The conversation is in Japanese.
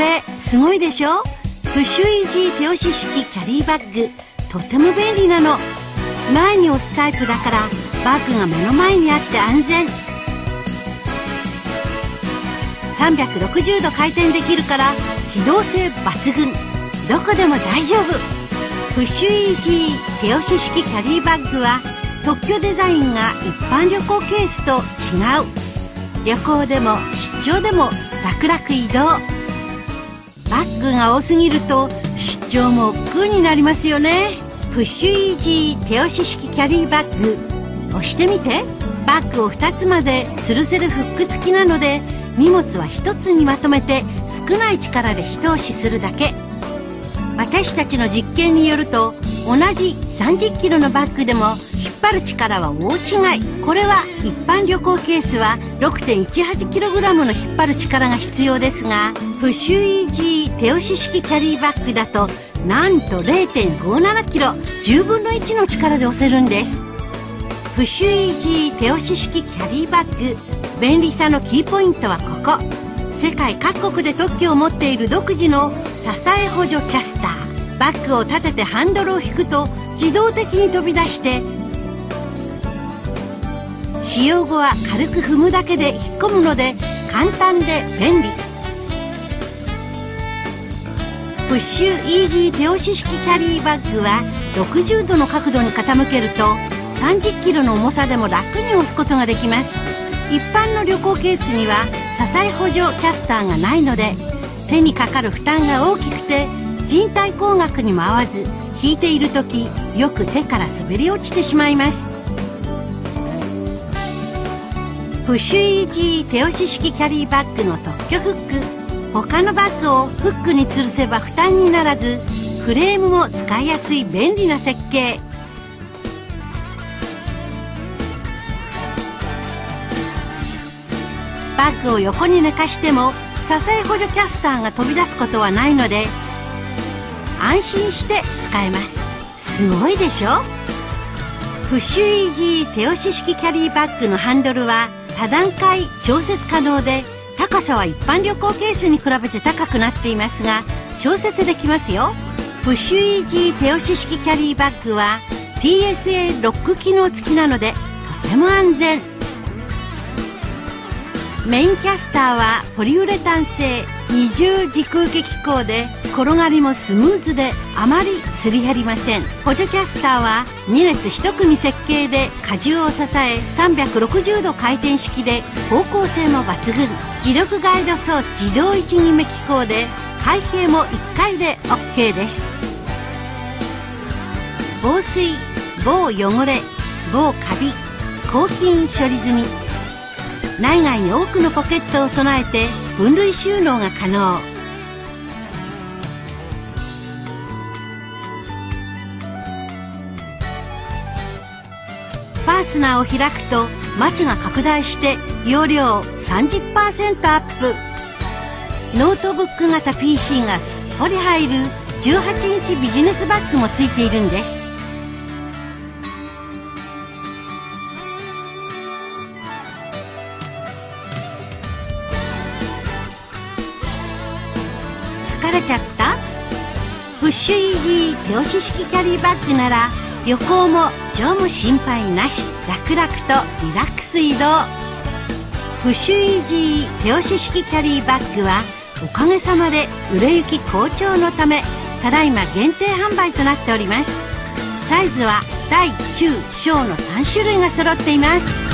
れすごいでしょ。プッシュイージー手押し式キャリーバッグ、とても便利なの。前に押すタイプだからバッグが目の前にあって安全。360度回転できるから機動性抜群。どこでも大丈夫。プッシュイージー手押し式キャリーバッグは特許デザインが一般旅行ケースと違う。旅行でも出張でも楽々移動。バッグが多すぎると出張も億劫になりますよね。プッシュイージー手押し式キャリーバッグ、押してみて。バッグを2つまで吊るせるフック付きなので、荷物は1つにまとめて少ない力で一押しするだけ。私たちの実験によると、同じ30キロのバッグでも引っ張る力は大違い。これは一般旅行ケースは 6.18kg の引っ張る力が必要ですが、プッシュイージー手押し式キャリーバッグだとなんと 0.57kg、10分の1の力で押せるんです。プッシュイージー手押し式キャリーバッグ、便利さのキーポイントはここ。世界各国で特許を持っている独自の支え補助キャスター。バッグを立ててハンドルを引くと自動的に飛び出して、使用後は軽く踏むだけで引っ込むので簡単で便利。プッシュイージー手押し式キャリーバッグは60度の角度に傾けると30キロの重さでも楽に押すことができます。一般の旅行ケースには支え補助キャスターがないので、手にかかる負担が大きくて人体工学にも合わず、引いている時よく手から滑り落ちてしまいます。プッシュイージー手押し式キャリーバッグの特許フック。他のバッグをフックに吊るせば負担にならず、フレームも使いやすい便利な設計。バッグを横に寝かしても支え補助キャスターが飛び出すことはないので安心して使えます。すごいでしょ。プッシュイージー手押し式キャリーバッグのハンドルは多段階調節可能で、高さは一般旅行ケースに比べて高くなっていますが調節できますよ。プッシュイージー手押し式キャリーバッグは PSA ロック機能付きなのでとても安全。メインキャスターはポリウレタン製二重時空気機構で転がりもスムーズであまりすり減りません。補助キャスターは2列1組設計で荷重を支え360度回転式で方向性も抜群。磁力ガイド装置自動位置決め機構で開閉も1回で OK です。防水、防汚れ、防カビ、抗菌処理済み。内外に多くのポケットを備えて分類収納が可能。ファースナーを開くとマチが拡大して容量 30% アップ。ノートブック型 PC がすっぽり入る18インチビジネスバッグもついているんです。疲れちゃった？プッシュイージー手押し式キャリーバッグなら旅行も乗務心配なし、楽々とリラックス移動。プッシュイージー手押し式キャリーバッグはおかげさまで売れ行き好調のため、ただいま限定販売となっております。サイズは大中小の3種類が揃っています。